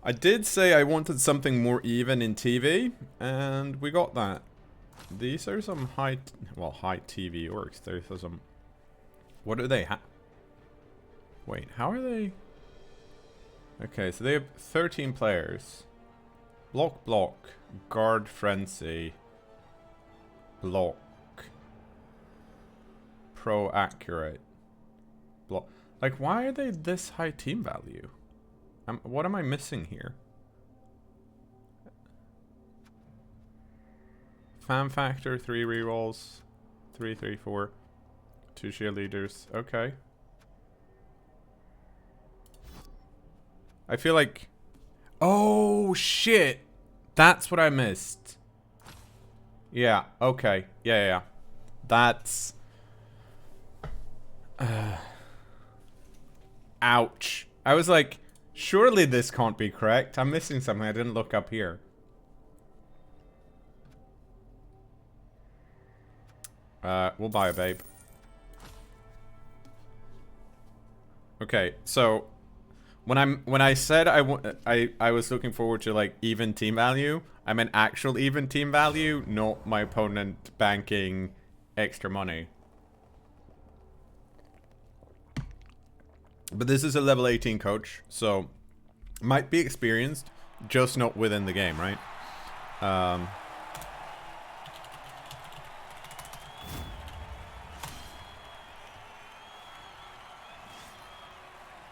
I did say I wanted something more even in TV, and we got that. These are some high TV orcs. There's some... What do they have? Wait, how are they? Okay, so they have 13 players. Block, guard frenzy, block, pro accurate, block. Like, why are they this high team value? What am I missing here? Fan factor, 3 rerolls, 3, 3, 4, 2 cheerleaders. Okay. I feel like... Oh, shit! That's what I missed. Yeah, okay. Yeah. That's... Ouch. I was like, surely this can't be correct. I'm missing something. I didn't look up here. We'll buy a babe. Okay, so... When I said I was looking forward to like even team value, I meant actual even team value, not my opponent banking extra money. But this is a level 18 coach, so might be experienced, just not within the game, right?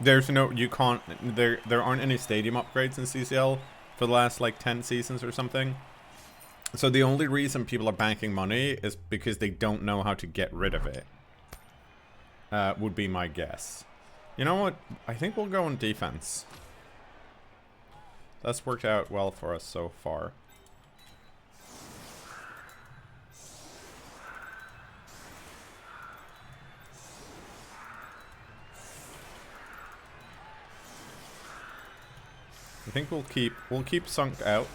There's no, you can't, there aren't any stadium upgrades in CCL for the last like 10 seasons or something. So the only reason people are banking money is because they don't know how to get rid of it. Would be my guess. You know what? I think we'll go on defense. That's worked out well for us so far. I think we'll keep sunk out.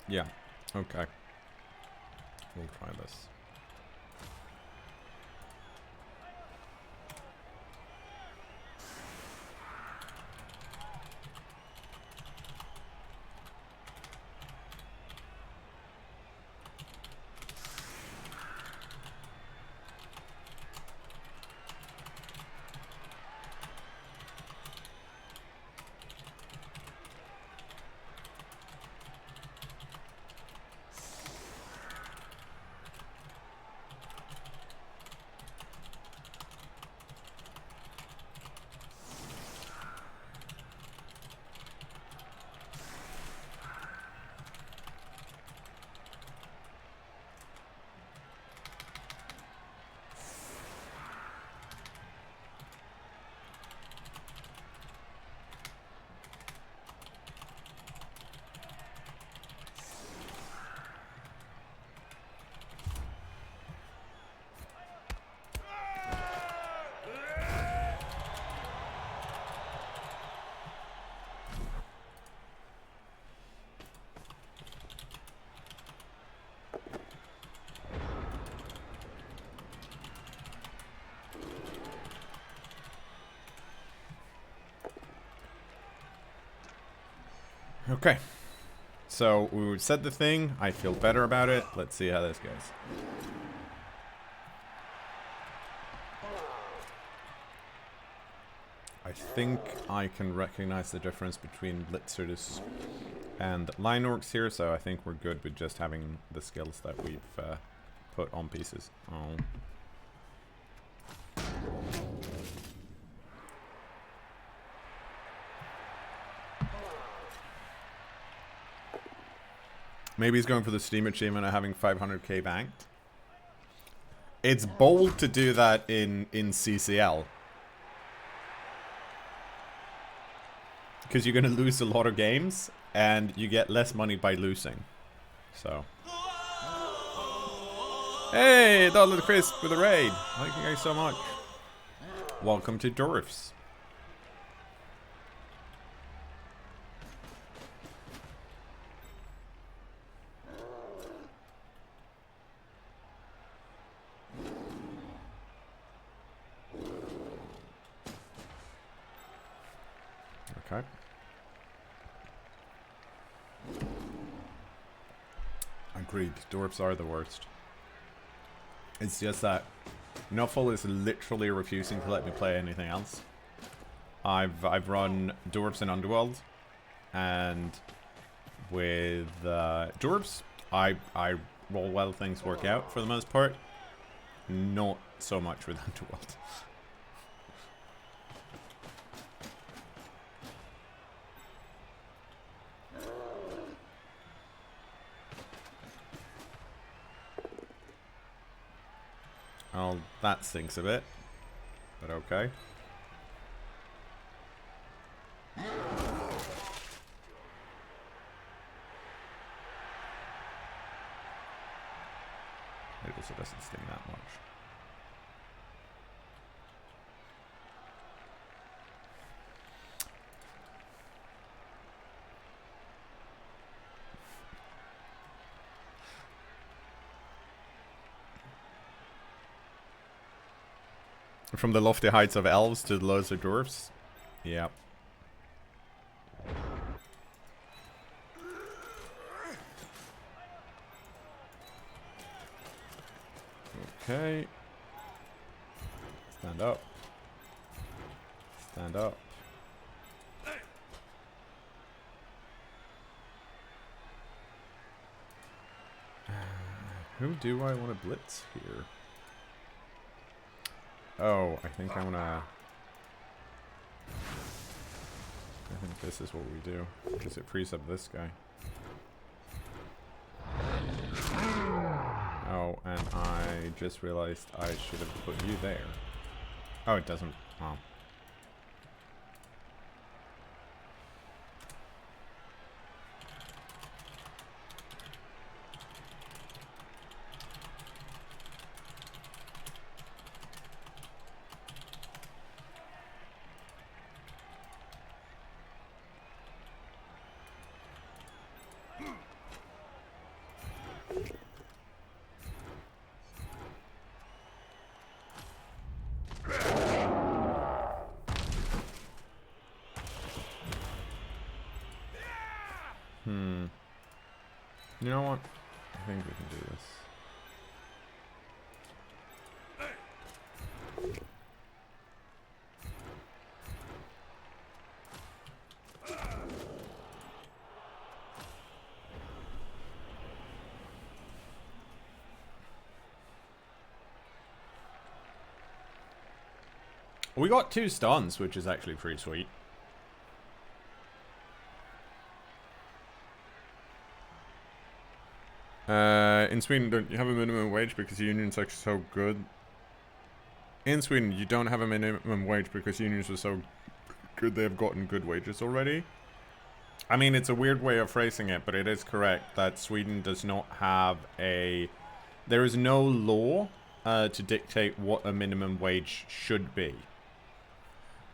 Yeah, okay. We'll try this. Okay. So, we said the thing. I feel better about it. Let's see how this goes. I think I can recognize the difference between Blitzers and Line Orcs here, so I think we're good with just having the skills that we've put on pieces. Oh. Maybe he's going for the Steam achievement of having 500k banked. It's bold to do that in CCL. Because you're gonna lose a lot of games, and you get less money by losing. So. Hey, Donald Crisp with a raid. Thank you guys so much. Welcome to Dorfs. Okay. Agreed. Dorfs are the worst. It's just that Nuffle is literally refusing to let me play anything else. I've run Dorfs and Underworld, and with Dorfs, I roll well, things work out for the most part. Not so much with Underworld. Oh, that stinks a bit. But okay. It also doesn't sting that much. From the lofty heights of elves to the lows of dwarfs. Yep. Okay. Stand up. Stand up. Who do I want to blitz here? Oh, I think I wanna... I think this is what we do, because it frees up this guy. Oh, and I just realized I should have put you there. Oh, it doesn't... Oh. You know what? I think we can do this. We got 2 stuns, which is actually pretty sweet. In Sweden, don't you have a minimum wage because unions are so good? In Sweden, you don't have a minimum wage because unions are so good they have gotten good wages already. I mean, it's a weird way of phrasing it, but it is correct that Sweden does not have a... There is no law to dictate what a minimum wage should be.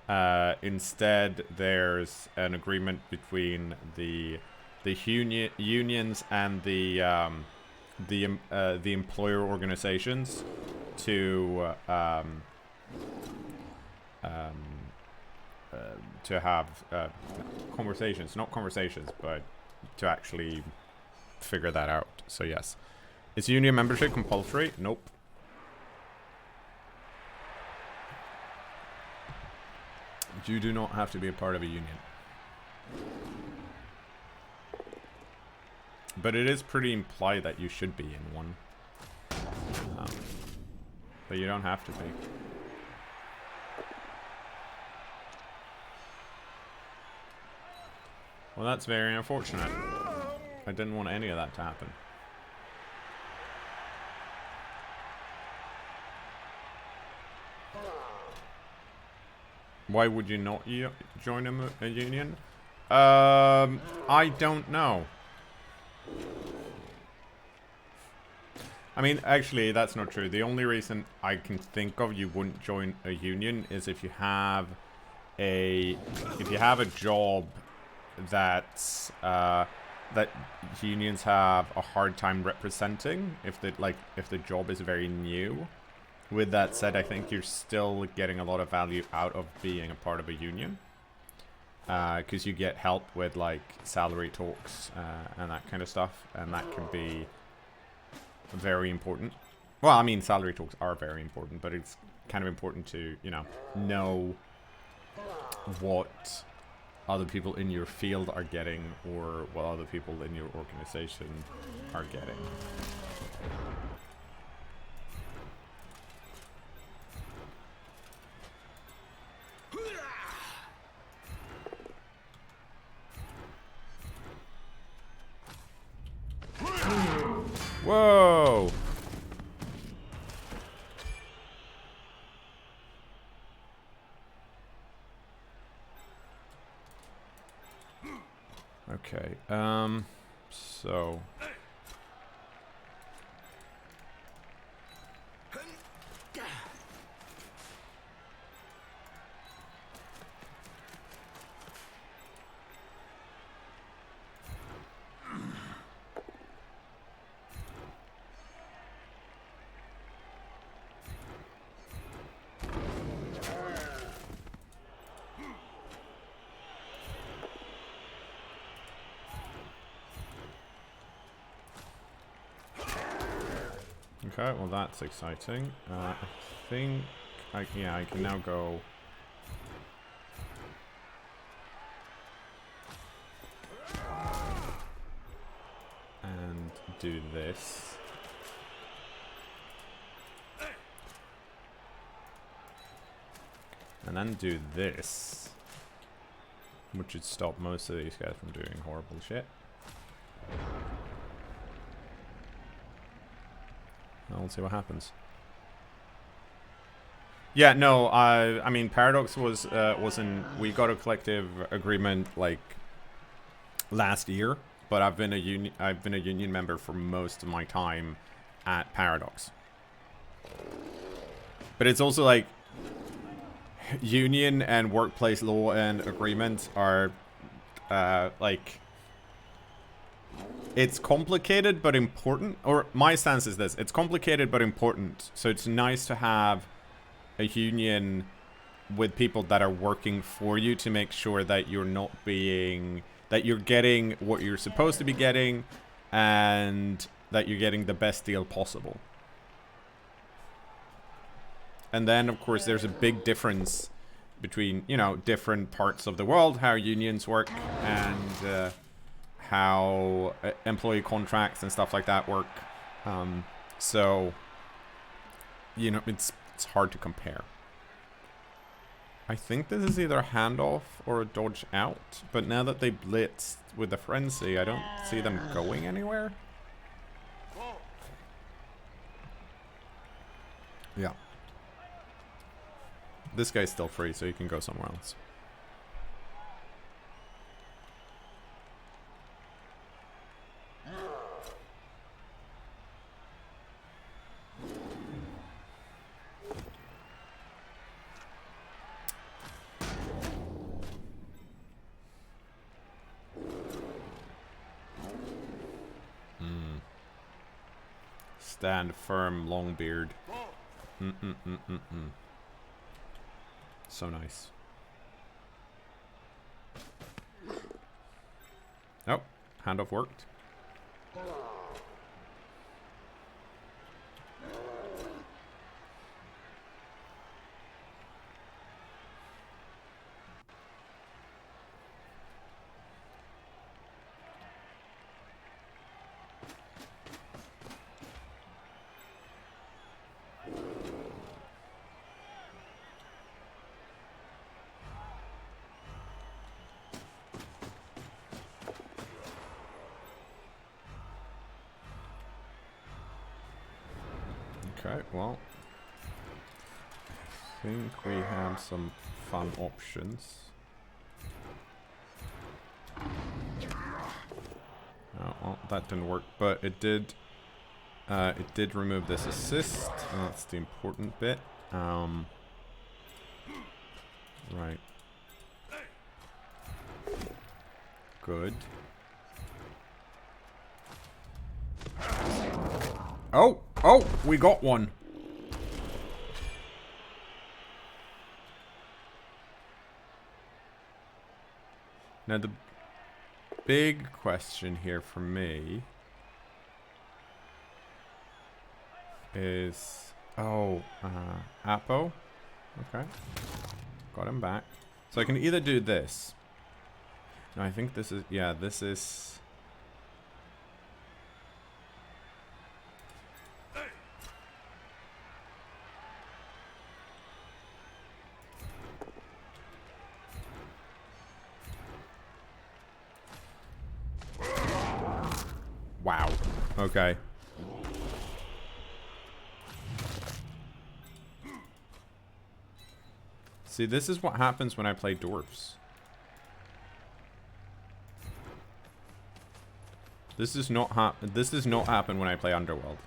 Instead, there's an agreement between the unions and the employer organizations to have conversations, not conversations, but to actually figure that out. So yes, is union membership compulsory? Nope. You do not have to be a part of a union. But it is pretty implied that you should be in one. But you don't have to be. Well, that's very unfortunate. I didn't want any of that to happen. Why would you not join a union? I don't know. I mean, actually, that's not true. The only reason I can think of you wouldn't join a union is if you have a job that's that unions have a hard time representing. If the job is very new. With that said, I think you're still getting a lot of value out of being a part of a union. Because you get help with like salary talks and that kind of stuff, and that can be very important. Well, I mean, salary talks are very important, but it's kind of important to, you know what other people in your field are getting, or what other people in your organization are getting. Whoa! Okay, so... Okay, well that's exciting. I think I can now go. And do this. And then do this. Which should stop most of these guys from doing horrible shit. I'll see what happens. Yeah, no, I mean, Paradox was we got a collective agreement like last year, but I've been a union member for most of my time at Paradox. But it's also like union and workplace law and agreements are like, it's complicated but important, or my stance is this: it's complicated but important. So it's nice to have a union with people that are working for you to make sure that you're not being, that you're getting what you're supposed to be getting, and that you're getting the best deal possible. And then, of course, there's a big difference between, you know, different parts of the world, how unions work, and how employee contracts and stuff like that work. So, you know, it's hard to compare. I think this is either a handoff or a dodge out, but now that they blitzed with the frenzy, I don't see them going anywhere. Yeah. This guy's still free, so you can go somewhere else. Stand firm, Longbeard. So nice. Oh, handoff worked. Okay, well, I think we have some fun options. that didn't work, but it did remove this assist, and that's the important bit. Right. Good. Oh! Oh! We got one! Now the big question here for me is... Oh, Apo? Okay. Got him back. So I can either do this. No, I think this is... Yeah, this is... Wow. Okay. See, this is what happens when I play Dorfs. This does not happen when I play Underworld.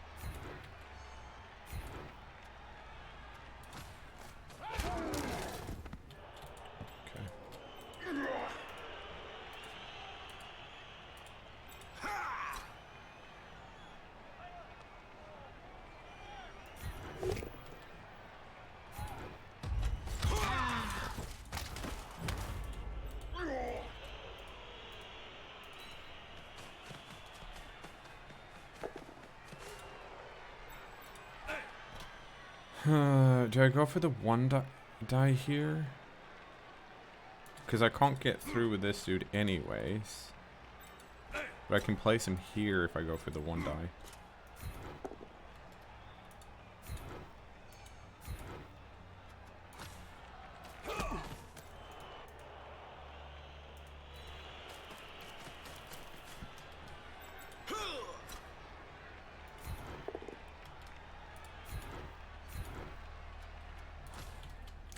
Do I go for the one die here? Because I can't get through with this dude anyways. But I can place him here if I go for the one die.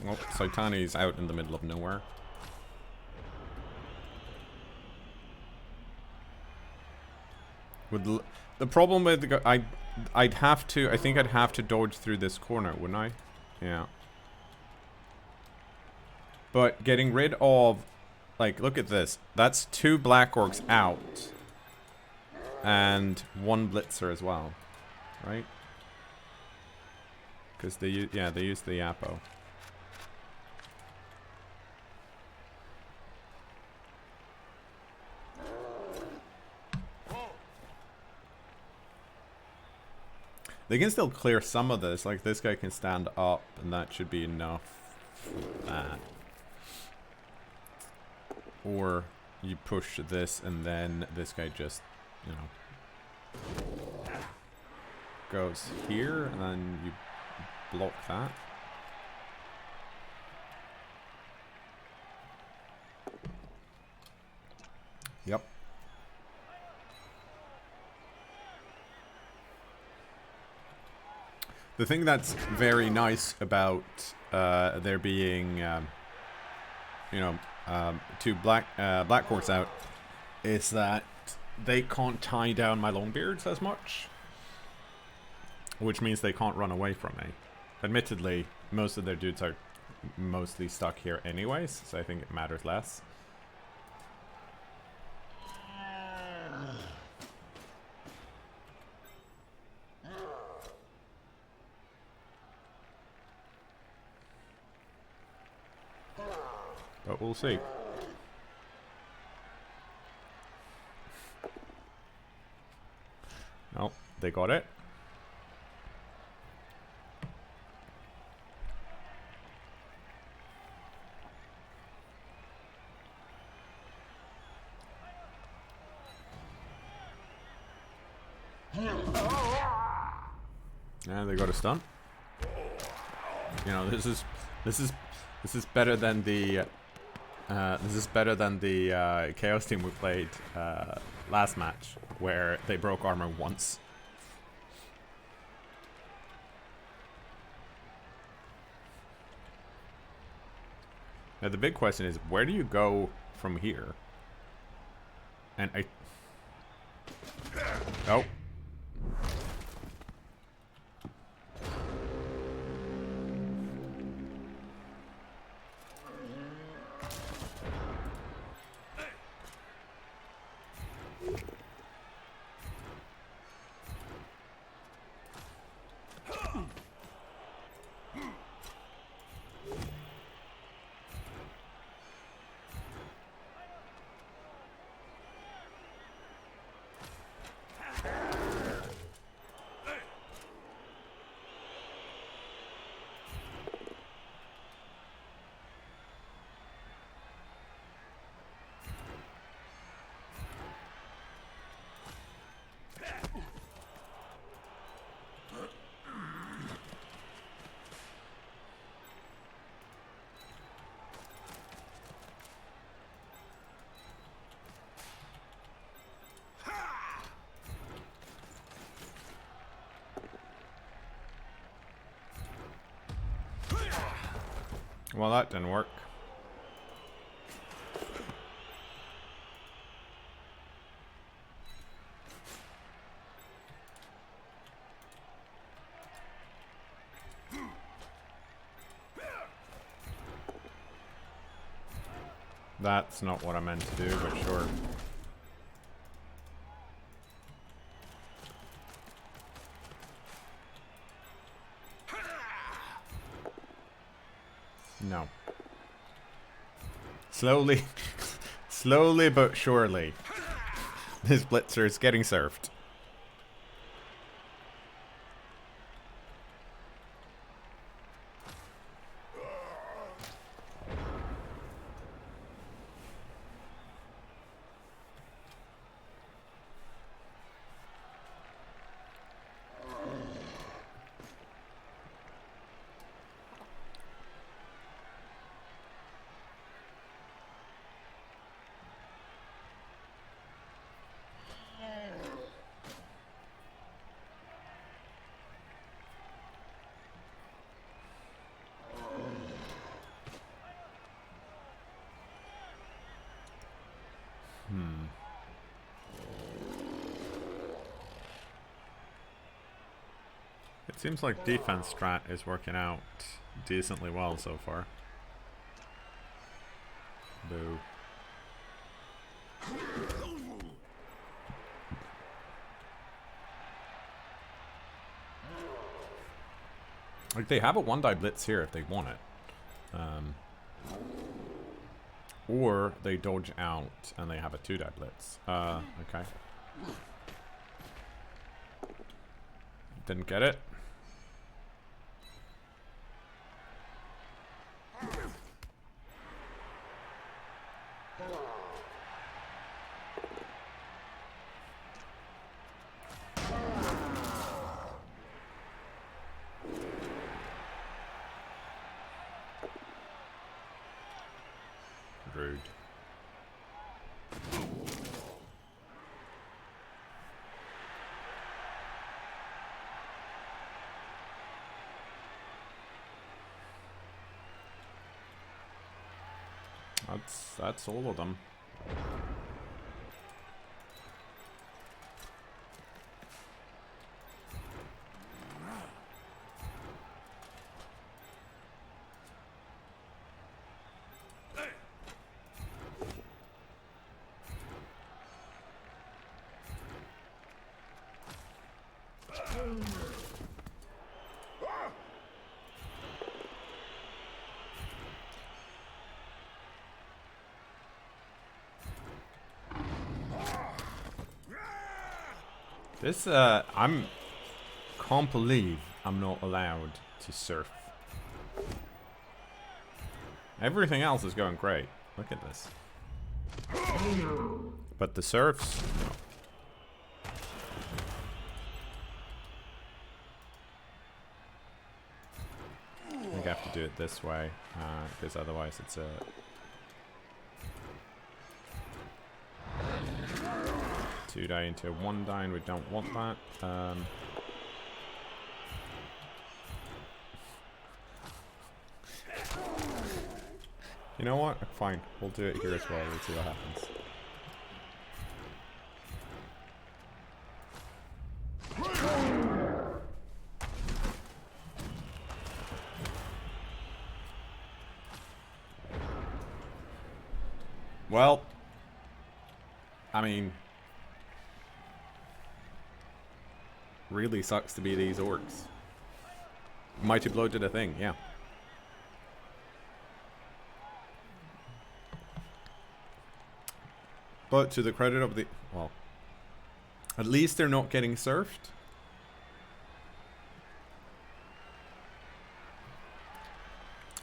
Well, Saitani's out in the middle of nowhere. With the problem with the I think I'd have to dodge through this corner, wouldn't I? Yeah. But getting rid of, like, look at this. That's 2 Black Orcs out. And 1 Blitzer as well. Right? Because they use the Apo. They can still clear some of this. Like, this guy can stand up, and that should be enough for that. Or you push this, and then this guy just, you know, goes here, and then you block that. Yep. The thing that's very nice about there being, you know, 2 Black Orcs out is that they can't tie down my Longbeards as much, which means they can't run away from me. Admittedly, most of their dudes are mostly stuck here anyways, so I think it matters less. But we'll see. Oh, they got it. Yeah, they got a stun. You know, this is better than the Chaos team we played last match, where they broke armor once. Now the big question is, where do you go from here? And Oh. Well, that didn't work. That's not what I meant to do, but sure. No. Slowly, slowly but surely, this blitzer is getting served. It seems like defense strat is working out decently well so far. Boo. Like, they have a one-die blitz here if they want it. Or they dodge out and they have a two-die blitz. Okay. Didn't get it. Rude. That's all of them. This, can't believe I'm not allowed to surf. Everything else is going great. Look at this. But the surfs, no. I think I have to do it this way, because otherwise it's a... two die into one die, and we don't want that. You know what? Fine. We'll do it here as well. We'll see what happens. Well, I mean, really sucks to be these orcs. Mighty blow did a thing, yeah. But to the credit of the... Well, at least they're not getting surfed.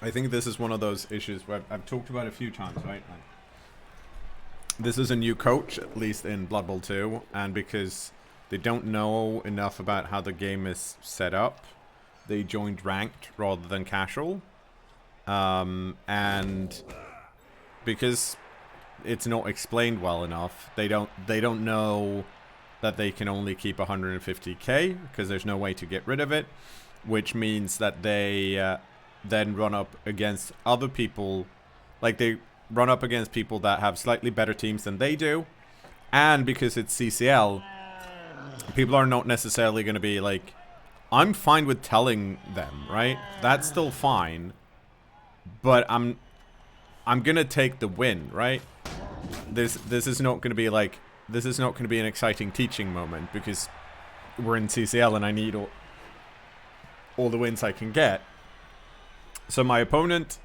I think this is one of those issues where I've talked about a few times, right? Like, this is a new coach, at least in Blood Bowl 2, and because they don't know enough about how the game is set up, they joined ranked rather than casual. And because it's not explained well enough, they don't know that they can only keep 150k because there's no way to get rid of it, which means that they then run up against other people, like they run up against people that have slightly better teams than they do, and because it's CCL, people are not necessarily going to be like, I'm fine with telling them, right? That's still fine, but I'm gonna take the win, right? This is not going to be like, this is not going to be an exciting teaching moment because we're in CCL and I need all the wins I can get. So my opponent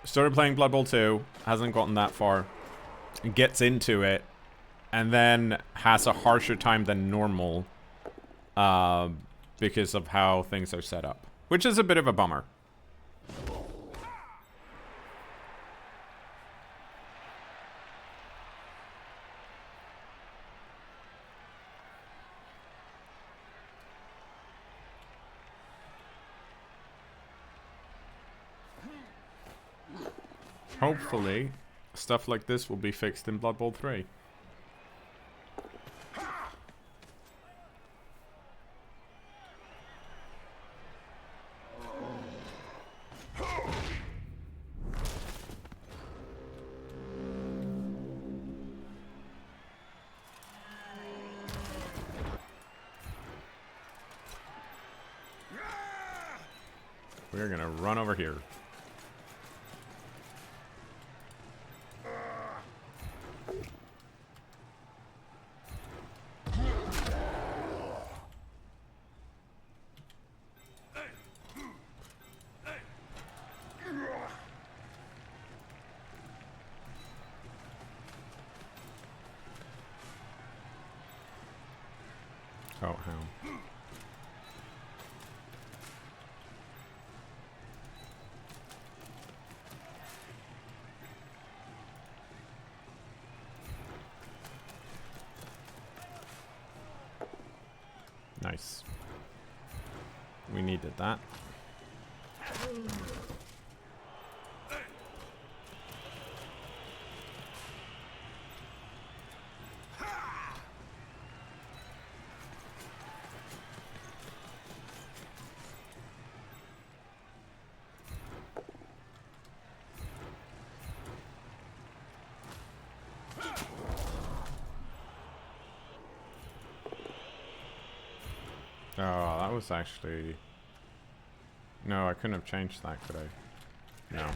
started playing Blood Bowl 2, hasn't gotten that far, gets into it, and then has a harsher time than normal because of how things are set up, which is a bit of a bummer. Hopefully, stuff like this will be fixed in Blood Bowl 3. We're gonna run over here. Oh, how? Nice. We needed that. Oh, that was actually... No, I couldn't have changed that, could I? No,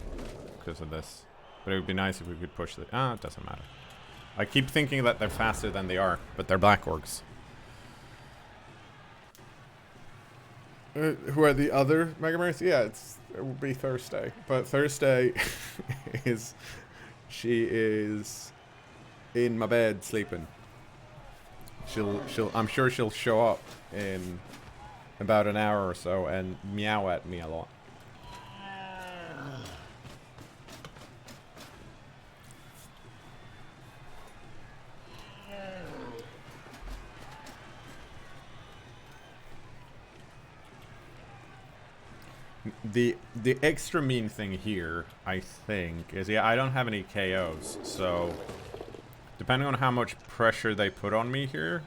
because of this. But it would be nice if we could push the... it doesn't matter. I keep thinking that they're faster than they are, but they're black orcs. Who are the other Mega Mirrors? Yeah, it will be Thursday. But Thursday is... She is in my bed sleeping. I'm sure she'll show up in about an hour or so and meow at me a lot. The extra mean thing here, I think, is I don't have any KOs, so depending on how much pressure they put on me here,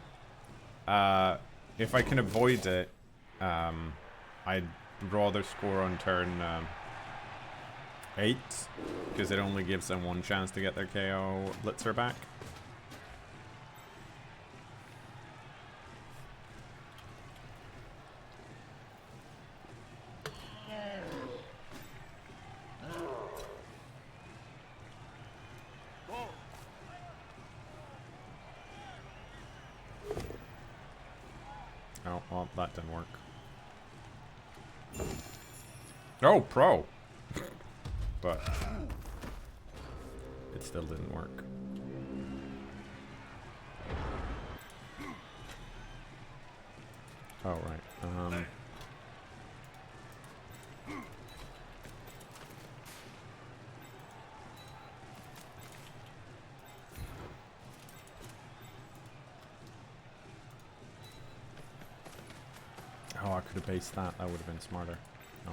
if I can avoid it, I'd rather score on turn 8, because it only gives them one chance to get their KO Blitzer back. Oh, well, that didn't work. Oh, pro! But it still didn't work. Oh, right. Oh, I could have based that. That would have been smarter. Oh.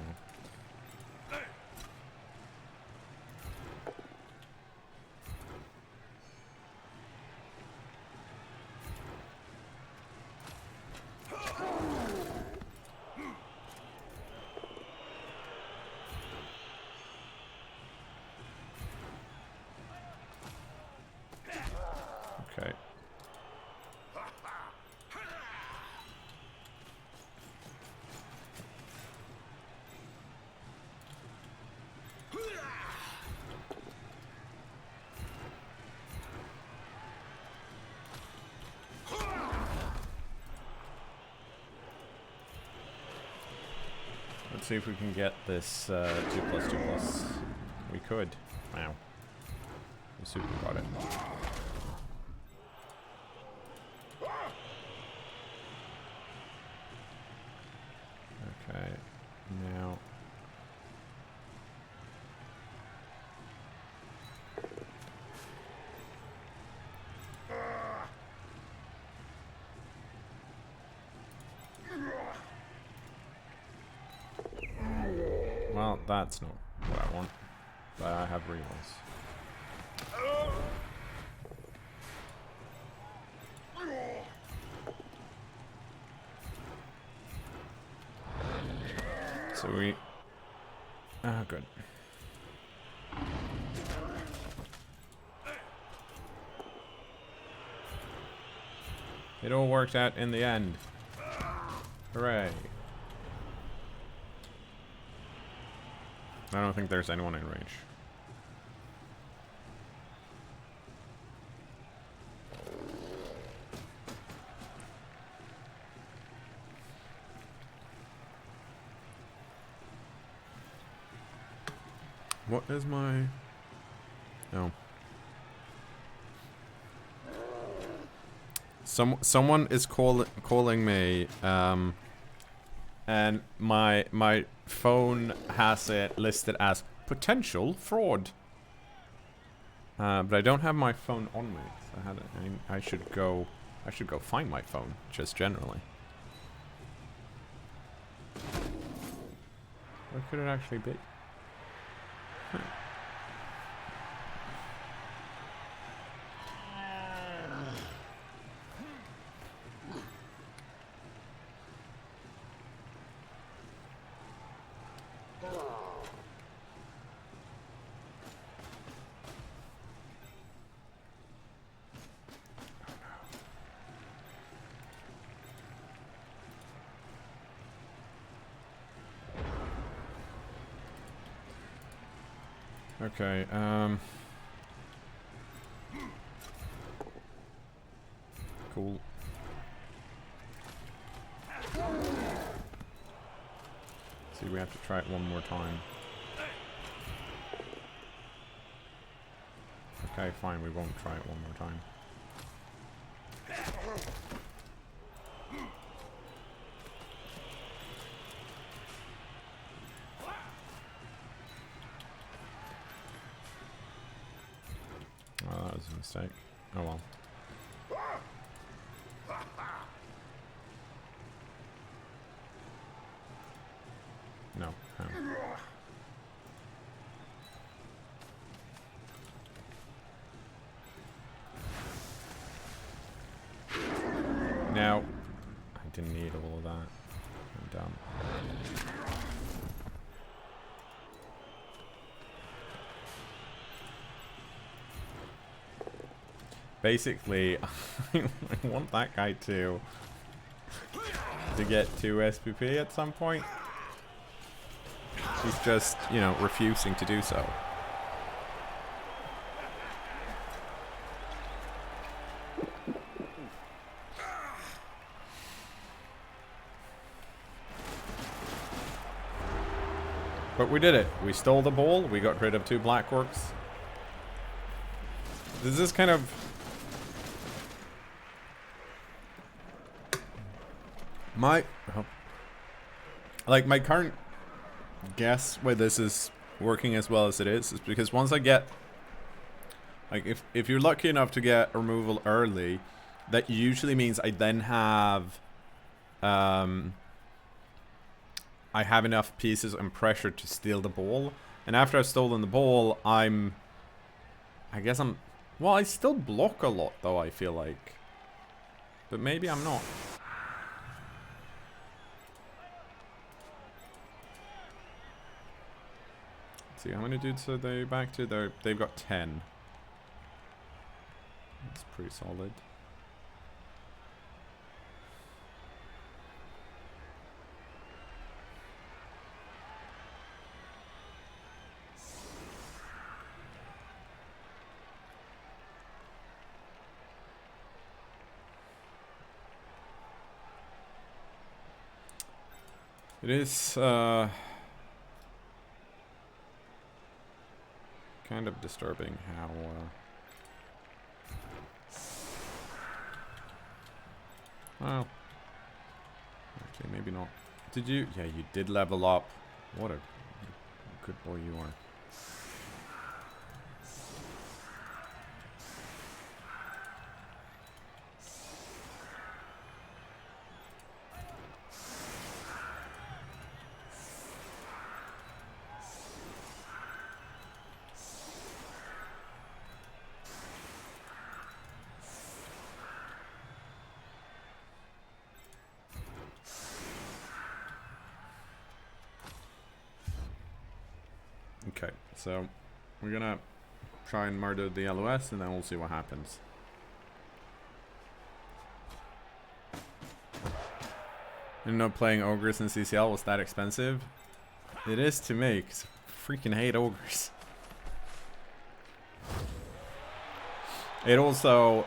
Okay. Let's see if we can get this 2+2+. We could. Wow. The super got it. Okay. Now. Well, that's not what I want. But I have reels. So we... Ah, good. It all worked out in the end. Hooray. I don't think there's anyone in range. What is my... Oh. Someone is calling me, and my phone has it listed as potential fraud. But I don't have my phone on me. So I should go find my phone, just generally. What could it actually be? Huh. Okay, cool. See, we have to try it one more time. Okay, fine, we won't try it one more time. Oh, that was a mistake. Oh well. No. Now, I didn't need all of that. I'm dumb. Basically, I want that guy to get 2 SPP at some point. He's just, you know, refusing to do so. But we did it. We stole the ball. We got rid of 2 black orcs. This is kind of... my current guess why this is working as well as it is because once I get... like, if you're lucky enough to get removal early, that usually means I then have... I have enough pieces and pressure to steal the ball. And after I've stolen the ball, I guess I'm... well, I still block a lot, though, I feel like. But maybe I'm not. Let's see, how many dudes are they back to? They've got 10. That's pretty solid. It is kind of disturbing how well, actually maybe not. Did you? Yeah, you did level up. What a good boy you are. Okay, so we're gonna try and murder the LOS and then we'll see what happens. You know, playing ogres in CCL was that expensive? It is to me, 'cause I freaking hate ogres. It also...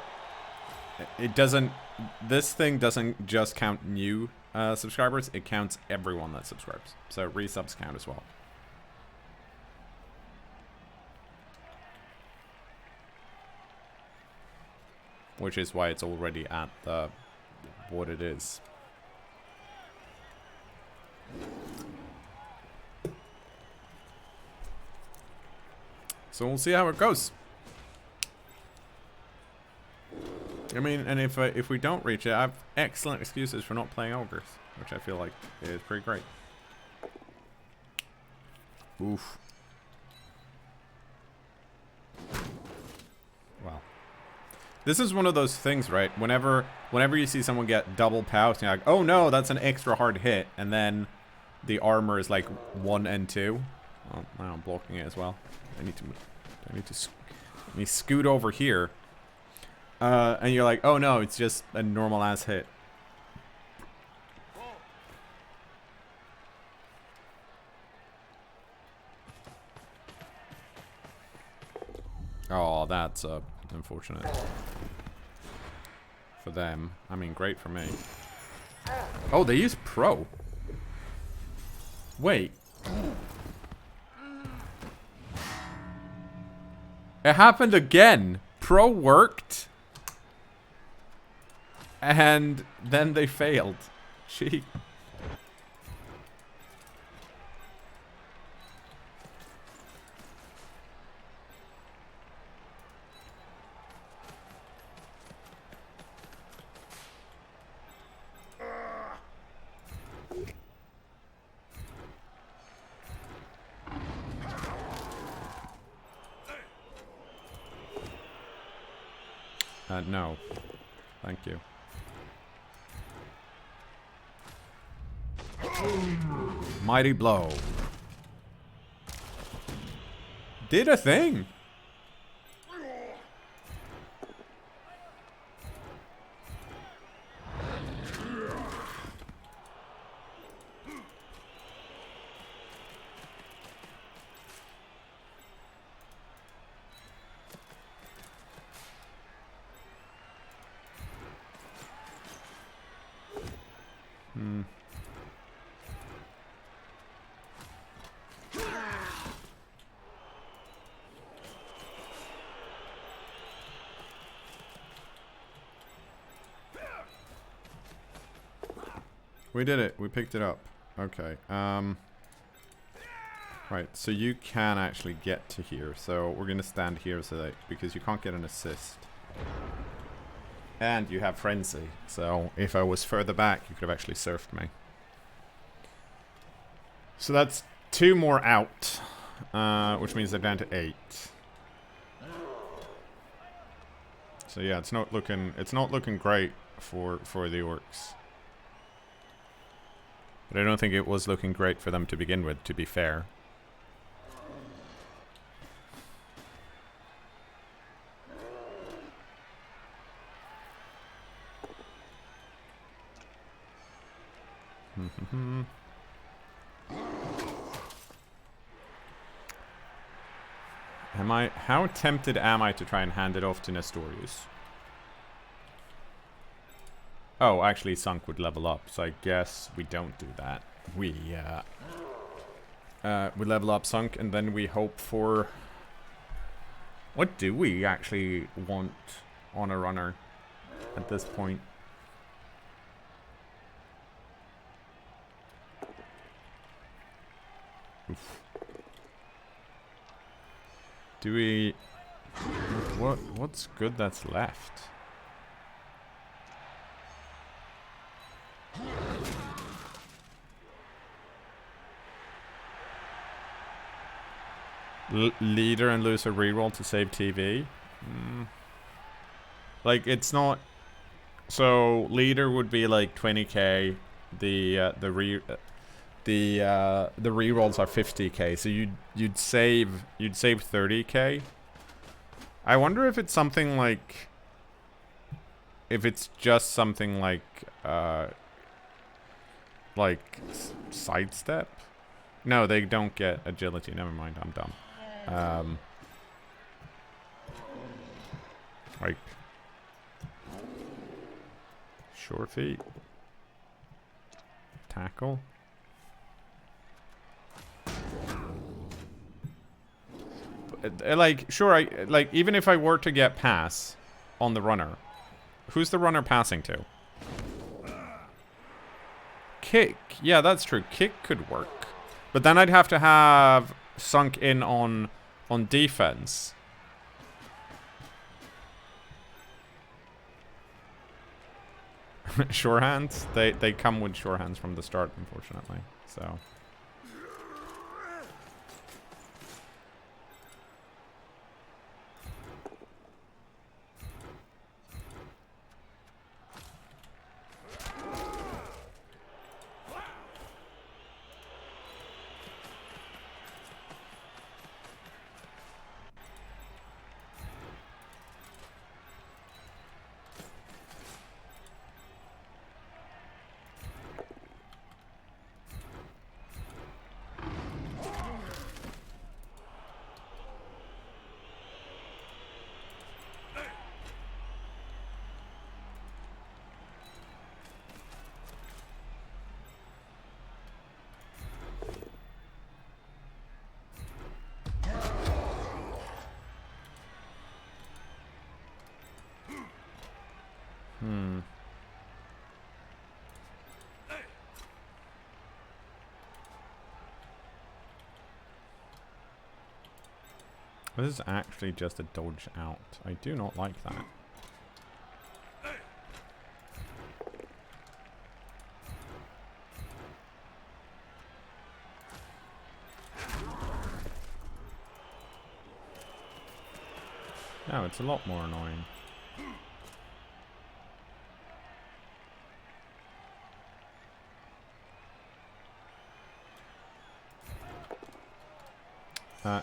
it doesn't... this thing doesn't just count new subscribers, it counts everyone that subscribes. So resubs count as well. Which is why it's already at the what it is. So we'll see how it goes. I mean, and if we don't reach it, I have excellent excuses for not playing ogres, which I feel like is pretty great. Oof. Wow. This is one of those things, right? Whenever you see someone get double pout, you're like, oh no, that's an extra hard hit, and then the armor is like 1 and 2. Oh, now I'm blocking it as well. I need to scoot over here. And you're like, oh no, it's just a normal ass hit. Oh, that's unfortunate. For them. I mean, great for me. Oh, they use pro. Wait. It happened again. Pro worked. And then they failed. Gee. No. Thank you. Mighty blow. Did a thing. We did it. We picked it up. Okay. Right. So you can actually get to here. So we're gonna stand here so that because you can't get an assist. And you have frenzy. So if I was further back, you could have actually surfed me. So that's 2 more out, which means they're down to 8. So yeah, it's not looking great for the Orcs. But I don't think it was looking great for them to begin with, to be fair. How tempted am I to try and hand it off to Nestorius? Oh, actually Sunk would level up, so I guess we don't do that. We level up Sunk and then we hope for... What do we actually want on a runner at this point? Oof. Do we... What's good that's left? Leader and lose a reroll to save TV? Like, it's not... So, leader would be like 20k. The rerolls are 50k, so you'd save 30k. I wonder if it's something like, if it's just something like sidestep. No, they don't get agility. Never mind, I'm dumb. Like sure feet, tackle. Like, sure, like, even if I were to get pass on the runner, who's the runner passing to? Kick. Yeah, that's true. Kick could work. But then I'd have to have Sunk in on defense. Sure hands? They come with sure hands from the start, unfortunately. So... This is actually just a dodge out. I do not like that. No, it's a lot more annoying.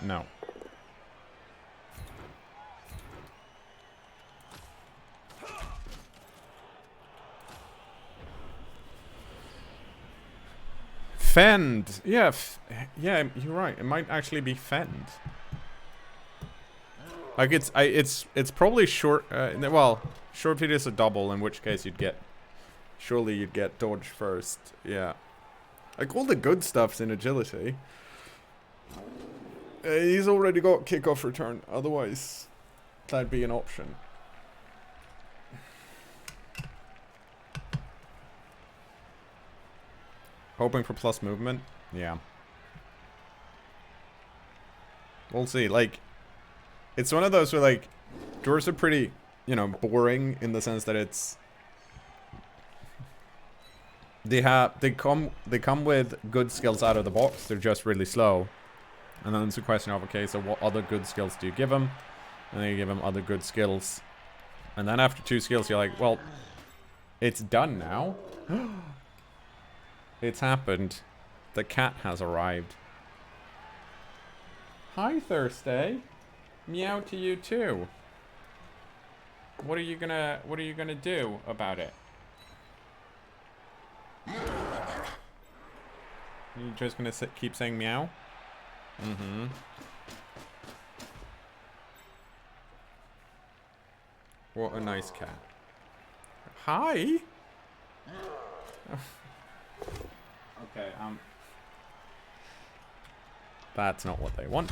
No. Fend! Yeah, yeah, you're right. It might actually be fend. Like, it's probably short, well, short feet is a double, in which case surely you'd get dodge first. Yeah. Like, all the good stuff's in agility. He's already got kickoff return, otherwise that'd be an option. Hoping for plus movement. Yeah. We'll see. Like, it's one of those where, like, dwarves are pretty, you know, boring in the sense that it's... They come with good skills out of the box. They're just really slow. And then it's a question of, okay, so what other good skills do you give them? And then you give them other good skills. And then after 2 skills, you're like, well, it's done now. It's happened. The cat has arrived. Hi, Thursday. Meow to you too. What are you gonna do about it? You just gonna keep saying meow? Mm-hmm. What a nice cat. Hi. Okay, that's not what they want.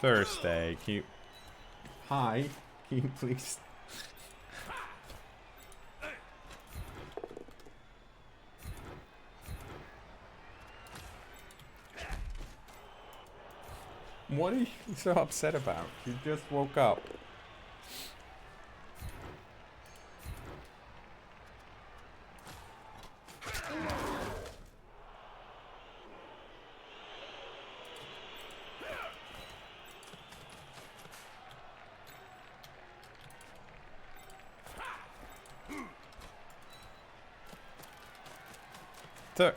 Thursday, can you... Hi, can you please... What are you so upset about? You just woke up. So,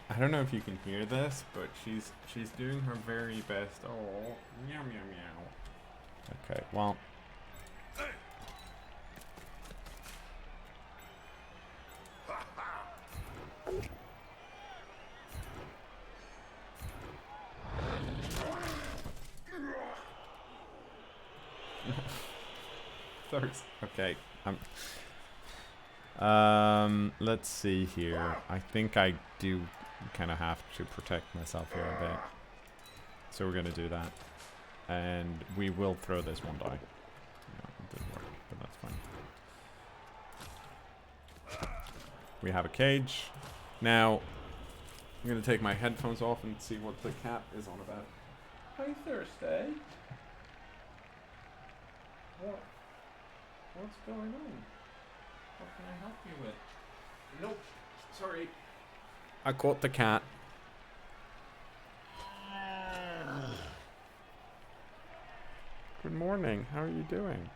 I don't know if you can hear this, but she's doing her very best. Oh, meow meow meow. Okay, well. Okay, let's see here. I think I do kind of have to protect myself here a bit. So we're gonna do that. And we will throw this one die. No, it didn't work, but that's fine. We have a cage. Now, I'm gonna take my headphones off and see what the cat is on about. Hi, Thursday. What's going on? What can I help you with? Nope. Sorry. I caught the cat. Good morning. How are you doing?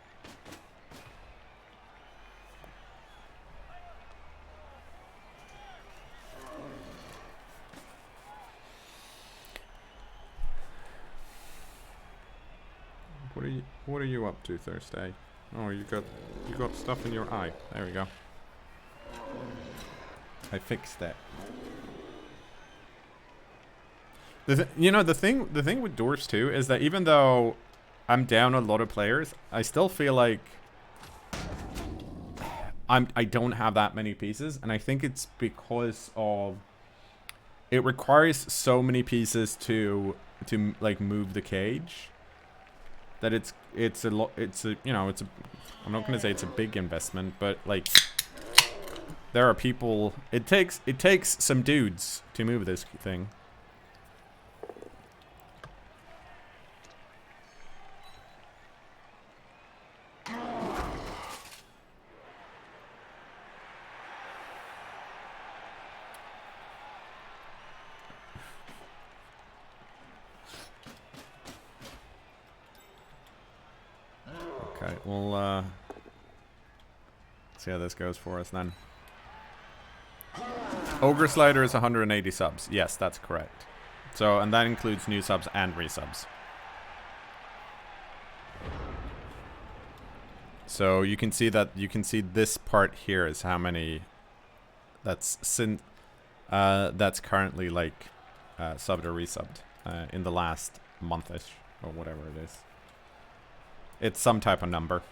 What are you up to, Thursday? Oh, you got stuff in your eye. There we go. I fixed it. You know, the thing with Dorfs too is that even though I'm down a lot of players, I still feel like I don't have that many pieces, and I think it's because of it requires so many pieces to like move the cage that it's a lot. I'm not gonna say it's a big investment, but like there are people. It takes some dudes to move this thing. Okay, well, see how this goes for us then. Ogre Slider is 180 subs. Yes, that's correct. So, and that includes new subs and resubs. So you can see this part here is how many that's currently like subbed or resubbed in the last month-ish or whatever it is. It's some type of number.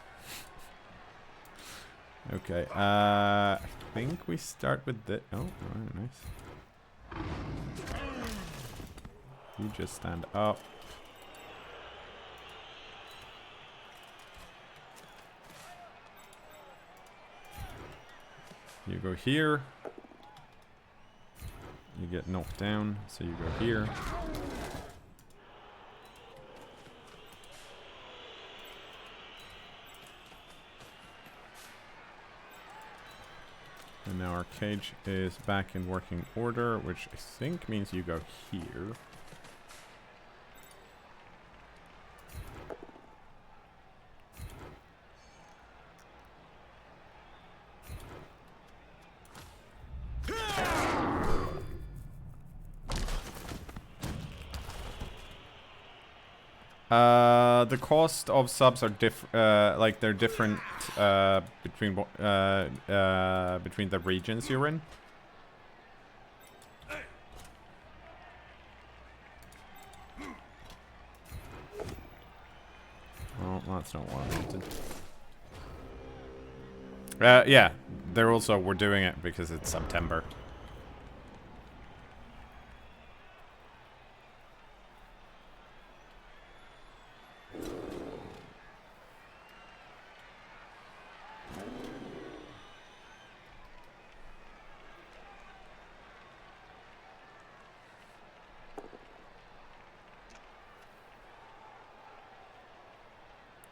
Okay, I think we start with the... Oh, nice. You just stand up. You go here. You get knocked down, so you go here. And now our cage is back in working order, which I think means you go here. The cost of subs are like they're different between the regions you're in. Oh, that's not what I wanted. Yeah, we're doing it because it's September.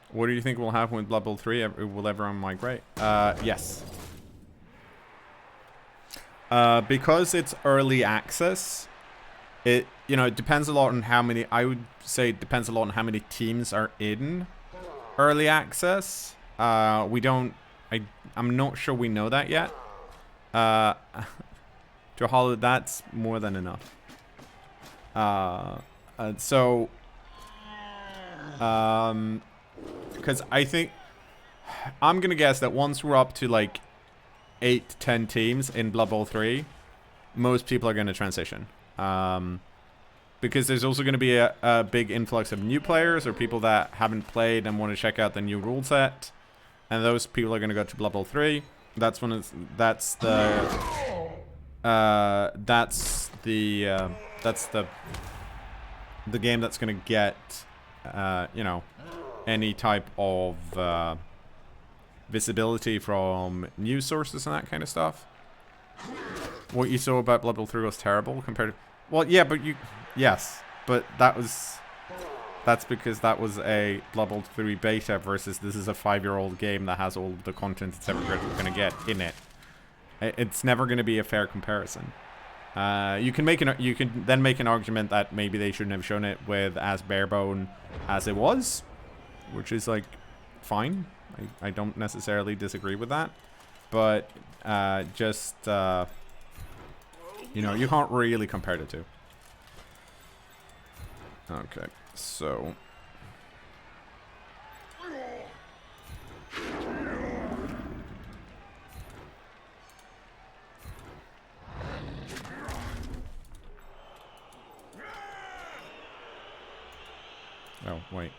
What do you think will happen with Blood Bowl 3? Will everyone migrate? Yes. Because it's early access, it depends a lot on how many, I would say it depends a lot on how many teams are in early access. I'm not sure we know that yet. To Hollow, that's more than enough. Because I think I'm gonna guess that once we're up to like 8 to 10 teams in Blood Bowl 3, most people are gonna transition. Because there's also gonna be a big influx of new players or people that haven't played and want to check out the new rule set, and those people are gonna go to Blood Bowl 3. That's the game that's gonna get any type of visibility from news sources and that kind of stuff. What you saw about Blood Bowl 3 was terrible compared to... Well, yeah, but yes, but that's because that was a Blood Bowl 3 beta versus this is a 5-year-old game that has all the content it's ever going to get in it. It's never going to be a fair comparison. You can then make an argument that maybe they shouldn't have shown it with as barebone as it was, which is like fine. I don't necessarily disagree with that, but you can't really compare the two. Okay, so oh wait.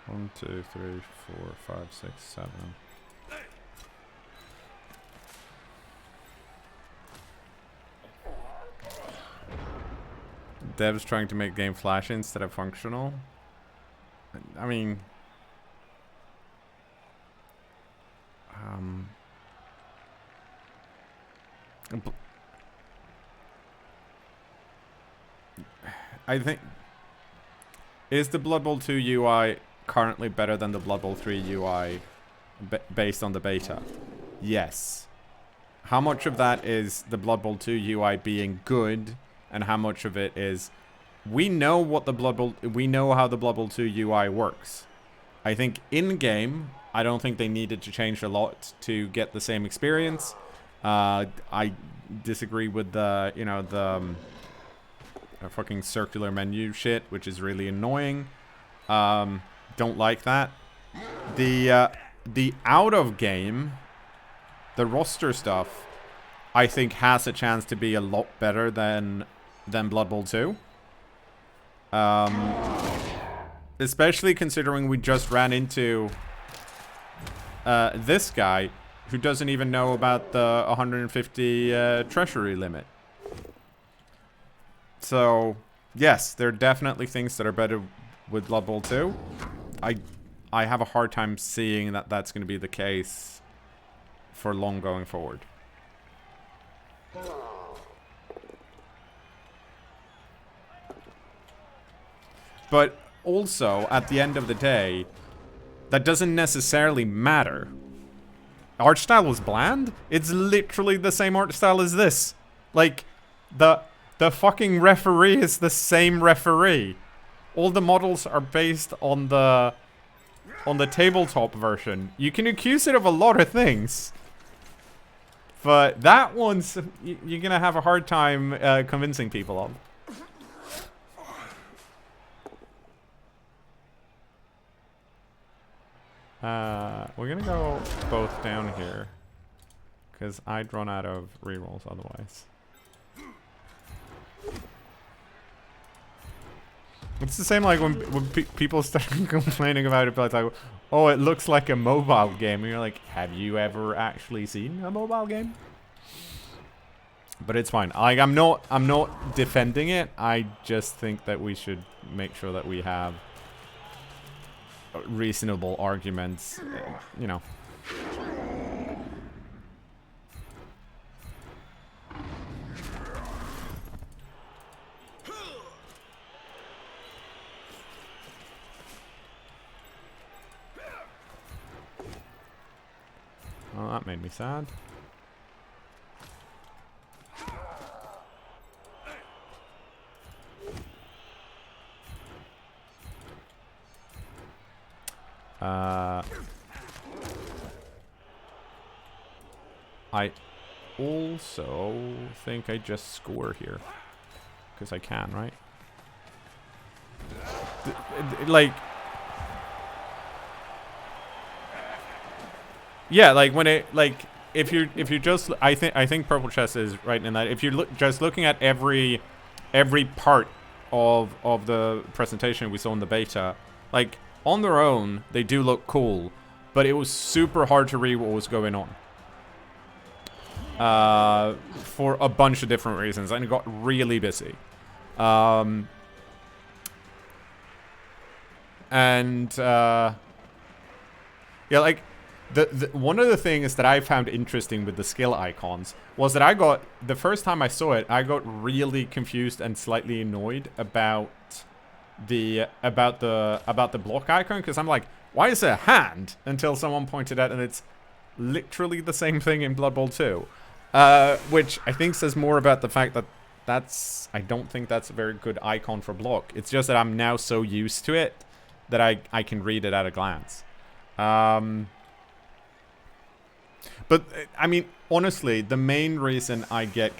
One, two, three, 4, 5, 6, 7. Devs trying to make game flashy instead of functional. I mean, I think, is the Blood Bowl 2 UI currently better than the Blood Bowl 3 UI based on the beta? Yes. How much of that is the Blood Bowl 2 UI being good, and how much of it is we know what the Blood Bowl, we know how the Blood Bowl 2 UI works. I think in-game, I don't think they needed to change a lot to get the same experience. I disagree with the, you know, the fucking circular menu shit, which is really annoying. Don't like that. The out-of-game, the roster stuff, I think has a chance to be a lot better than Blood Bowl 2. Especially considering we just ran into this guy who doesn't even know about the 150 treasury limit. So, yes, there are definitely things that are better with Blood Bowl 2. I have a hard time seeing that that's going to be the case for long going forward. But also, at the end of the day, that doesn't necessarily matter. Art style was bland? It's literally the same art style as this. Like, the fucking referee is the same referee. All the models are based on the tabletop version. You can accuse it of a lot of things. But that one's, you're gonna have a hard time convincing people of. We're gonna go both down here, because I'd run out of rerolls otherwise. It's the same like when people start complaining about it, but like, oh, it looks like a mobile game, and you're like, have you ever actually seen a mobile game? But it's fine. Like, I'm not defending it. I just think that we should make sure that we have reasonable arguments, you know. Well, that made me sad. I also think I just score here. Because I can, right? Like... Yeah, like when it, like, if you're just, I think Purple Chest is right in that. If you're just looking at every part of the presentation we saw in the beta, like, on their own, they do look cool, but it was super hard to read what was going on. For a bunch of different reasons, and it got really busy. Yeah, like, one of the things that I found interesting with the skill icons was that the first time I saw it, I got really confused and slightly annoyed about the block icon, because I'm like, why is there a hand? Until someone pointed out, and it's literally the same thing in Blood Bowl 2. Which I think says more about the fact that I don't think that's a very good icon for block. It's just that I'm now so used to it that I can read it at a glance. But, I mean, honestly, the main reason I get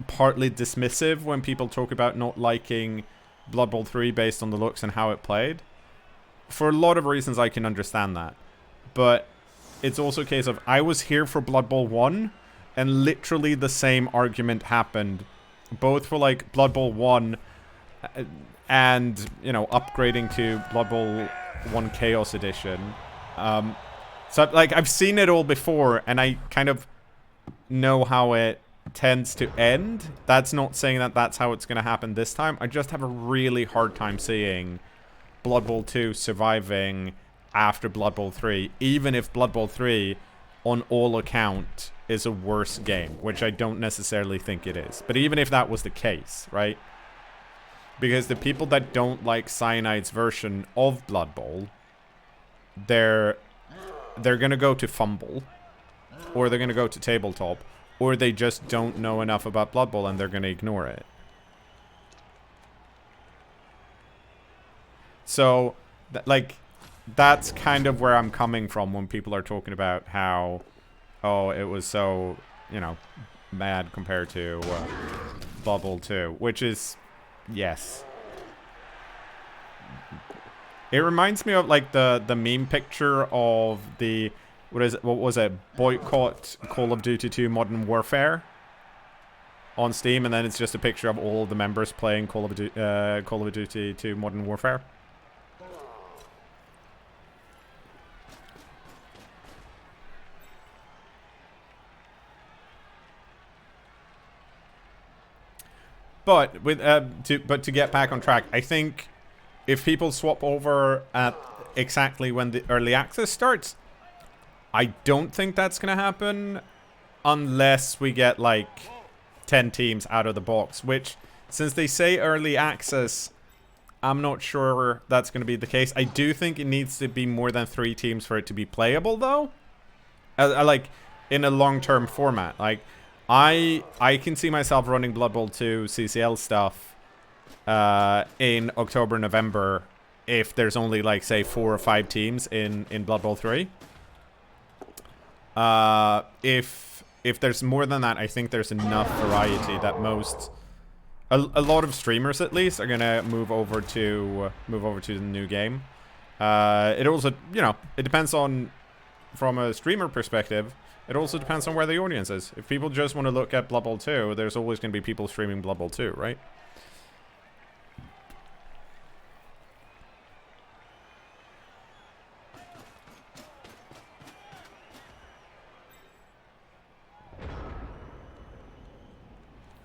partly dismissive when people talk about not liking Blood Bowl 3 based on the looks and how it played. For a lot of reasons, I can understand that. But it's also a case of, I was here for Blood Bowl 1, and literally the same argument happened. Both for, like, Blood Bowl 1 and, you know, upgrading to Blood Bowl 1 Chaos Edition. So, like, I've seen it all before, and I kind of know how it tends to end. That's not saying that that's how it's going to happen this time. I just have a really hard time seeing Blood Bowl 2 surviving after Blood Bowl 3, even if Blood Bowl 3, on all account, is a worse game, which I don't necessarily think it is. But even if that was the case, right? Because the people that don't like Cyanide's version of Blood Bowl, they're going to go to Fumble, or they're going to go to Tabletop, or they just don't know enough about Blood Bowl and they're going to ignore it. So, like, that's kind of where I'm coming from when people are talking about how, oh, it was so, you know, bad compared to Blood Bowl 2, which is, yes. It reminds me of, like, the meme picture of the, what was it, boycott Call of Duty 2 Modern Warfare on Steam, and then it's just a picture of all the members playing Call of Duty 2 Modern Warfare. But with to get back on track, I think if people swap over at exactly when the early access starts, I don't think that's gonna happen unless we get like 10 teams out of the box, which, since they say early access, I'm not sure that's going to be the case. I do think it needs to be more than 3 teams for it to be playable, though. Like, in a long-term format. Like, I can see myself running Blood Bowl 2 CCL stuff in October, November, if there's only, like, say, 4 or 5 teams in Blood Bowl 3. If there's more than that, I think there's enough variety that a lot of streamers at least are gonna move over to the new game. It also, you know, it depends on, from a streamer perspective, it also depends on where the audience is. If people just want to look at Blood Bowl 2, there's always gonna be people streaming Blood Bowl 2, right?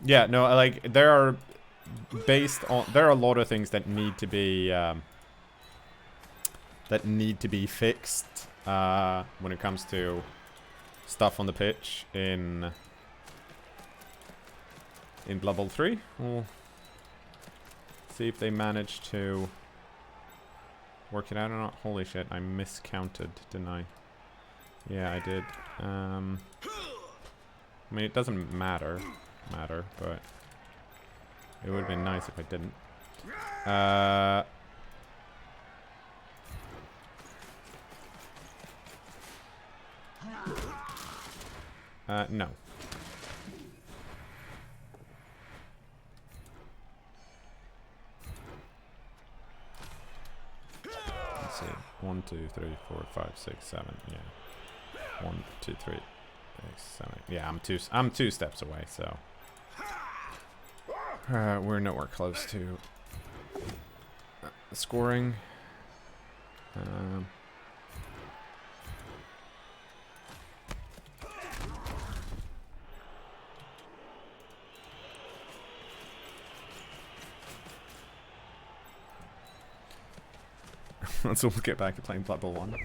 Yeah, no, like, there are a lot of things that need to be fixed when it comes to stuff on the pitch in Blood Bowl 3. We'll see if they manage to work it out or not. Holy shit, I miscounted, didn't I? Yeah, I did. I mean, it doesn't matter, but it would have been nice if I didn't. No. Let's see. 1, 2, 3, 4, 5, 6, 7. Yeah. 1, 2, 3, 6, 7. Yeah, I'm two steps away, so. We're nowhere close to scoring. Let's all get back to playing Blood Bowl 1.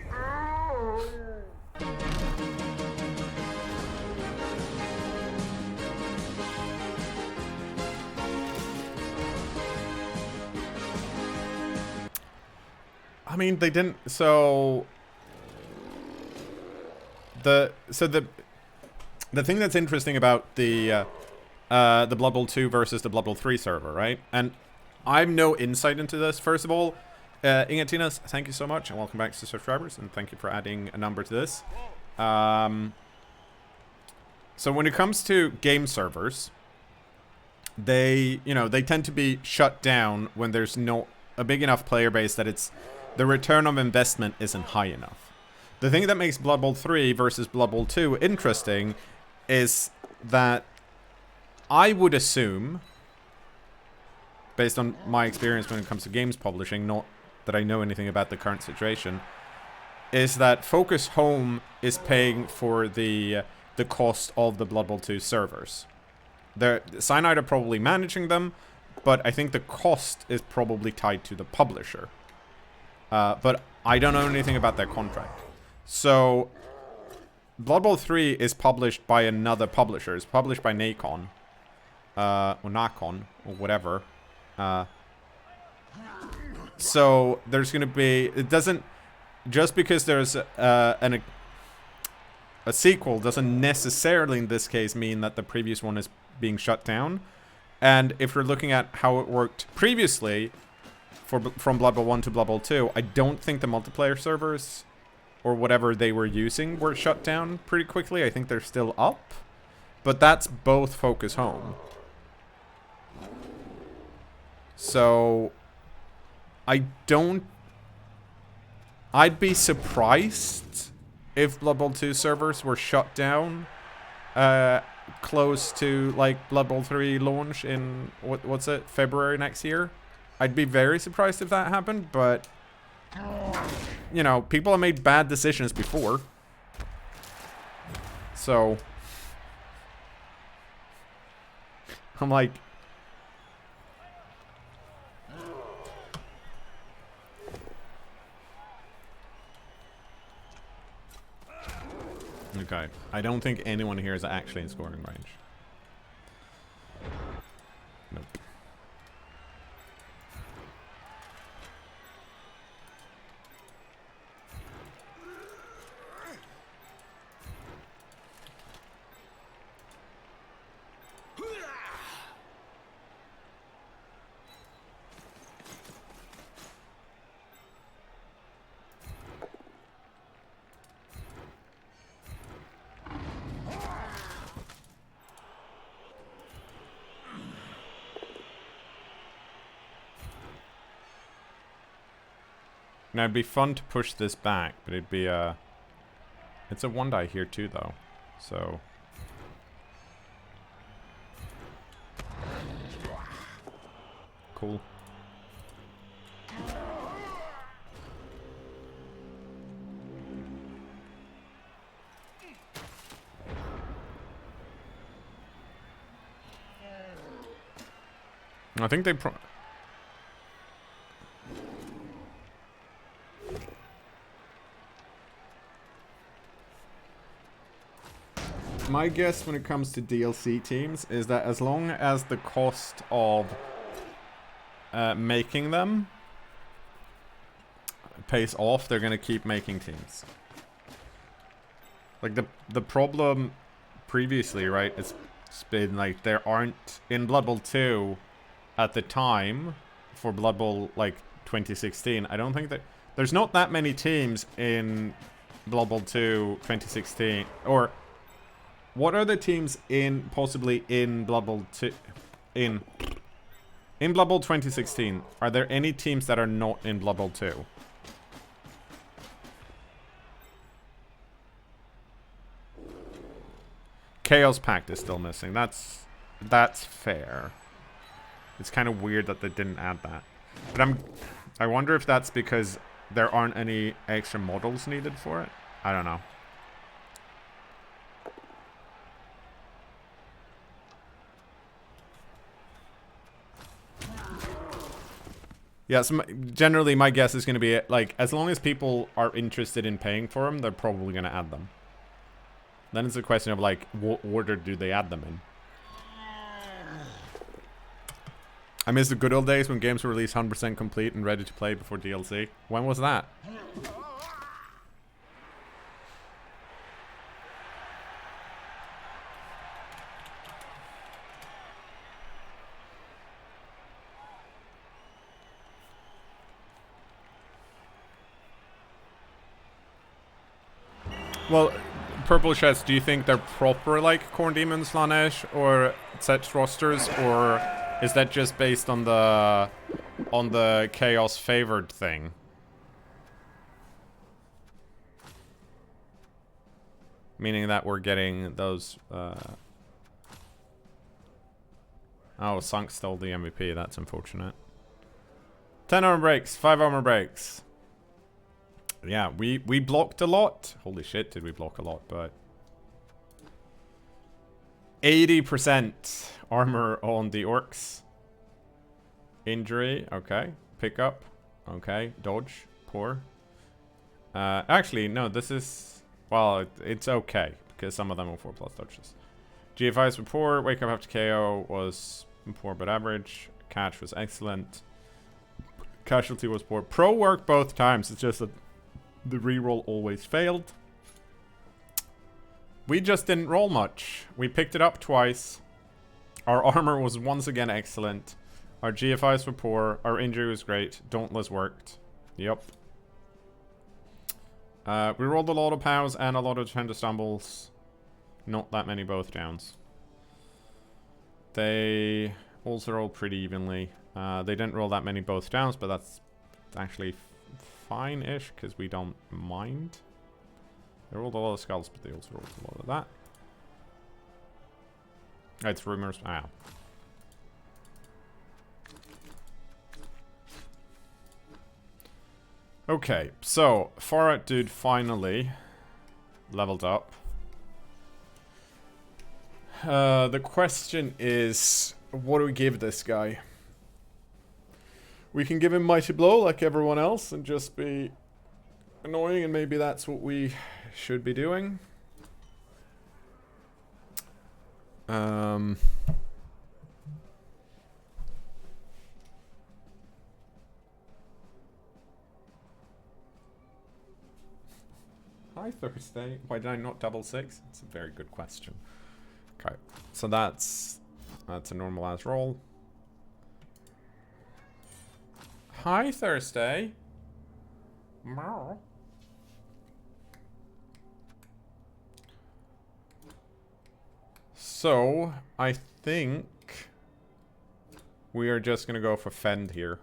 I mean, they didn't. So the thing that's interesting about the Blood Bowl 2 versus the Blood Bowl 3 server, right? And I have no insight into this. First of all, Ingatinas, thank you so much, and welcome back to subscribers, and thank you for adding a number to this. So when it comes to game servers, they tend to be shut down when there's not a big enough player base that the return of investment isn't high enough. The thing that makes Blood Bowl 3 versus Blood Bowl 2 interesting is that I would assume, based on my experience when it comes to games publishing, not that I know anything about the current situation, is that Focus Home is paying for the cost of the Blood Bowl 2 servers. Cyanide are probably managing them, but I think the cost is probably tied to the publisher. But I don't know anything about their contract. So, Blood Bowl 3 is published by another publisher. It's published by Nacon. Or Nacon, or whatever. So, there's going to be... It doesn't... Just because there's a sequel doesn't necessarily, in this case, mean that the previous one is being shut down. And if you're looking at how it worked previously, from Blood Bowl 1 to Blood Bowl 2, I don't think the multiplayer servers or whatever they were using were shut down pretty quickly. I think they're still up. But that's both Focus Home. So I'd be surprised if Blood Bowl 2 servers were shut down close to like Blood Bowl 3 launch in what's it, February next year. I'd be very surprised if that happened, but you know, people have made bad decisions before. So I'm like, okay, I don't think anyone here is actually in scoring range. Nope. Now it'd be fun to push this back, but it'd be it's a 1 die here too though. So cool. I think they my guess when it comes to DLC teams is that as long as the cost of making them pays off, they're gonna keep making teams. Like the problem previously, right? It's been like there aren't in Blood Bowl 2 at the time for Blood Bowl like 2016. I don't think that there's not that many teams in Blood Bowl 2 2016 or. What are the teams in possibly in Blood Bowl 2 in Blood Bowl 2016? Are there any teams that are not in Blood Bowl 2? Chaos Pact is still missing. That's fair. It's kind of weird that they didn't add that. But I wonder if that's because there aren't any extra models needed for it. I don't know. Yeah, so generally my guess is going to be, like, as long as people are interested in paying for them, they're probably going to add them. Then it's a question of, like, what order do they add them in? I miss the good old days when games were released 100% complete and ready to play before DLC. When was that? Well, Purple Chest, do you think they're proper like Corn Demon, Slanesh, or set rosters, or is that just based on the Chaos favored thing? Meaning that we're getting those oh, Sunk stole the MVP, that's unfortunate. 10 armor breaks, 5 armor breaks. Yeah, we blocked a lot. Holy shit, did we block a lot, but 80% armor on the Orcs. Injury, okay. Pickup, okay. Dodge, poor. Actually, no, this is, well, it's okay, because some of them are 4+ dodges. GFIs were poor, Wake Up After KO was poor but average. Catch was excellent. Casualty was poor. Pro worked both times, it's just that the reroll always failed. We just didn't roll much. We picked it up twice. Our armor was once again excellent. Our GFIs were poor. Our injury was great. Dauntless worked. Yep. We rolled a lot of POWs and a lot of defender stumbles. Not that many both downs. They also rolled pretty evenly. They didn't roll that many both downs, but that's actually fine-ish because we don't mind. They rolled a lot of skulls, but they also rolled a lot of that. It's rumors. Ah. Okay, so Far Out Dude finally leveled up. The question is, what do we give this guy? We can give him Mighty Blow like everyone else and just be annoying, and maybe that's what we should be doing. Hi Thursday. Why did I not double 6? It's a very good question. Okay, so that's a normalized roll. Hi Thursday. Meow. So I think we are just gonna go for Fend here.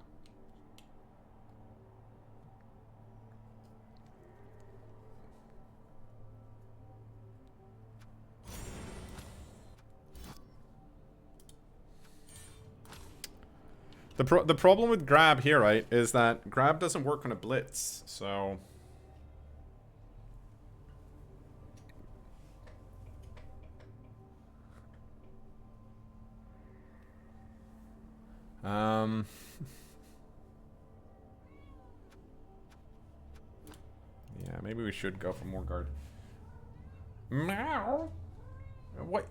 The problem with grab here, right, is that grab doesn't work on a blitz, so yeah, maybe we should go for more guard. Meow. What?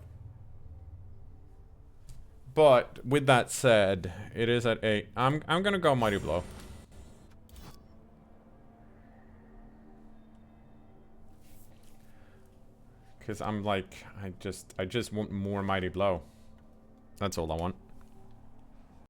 But with that said, it is at 8. I'm gonna go Mighty Blow. Cause I'm like, I just want more Mighty Blow. That's all I want.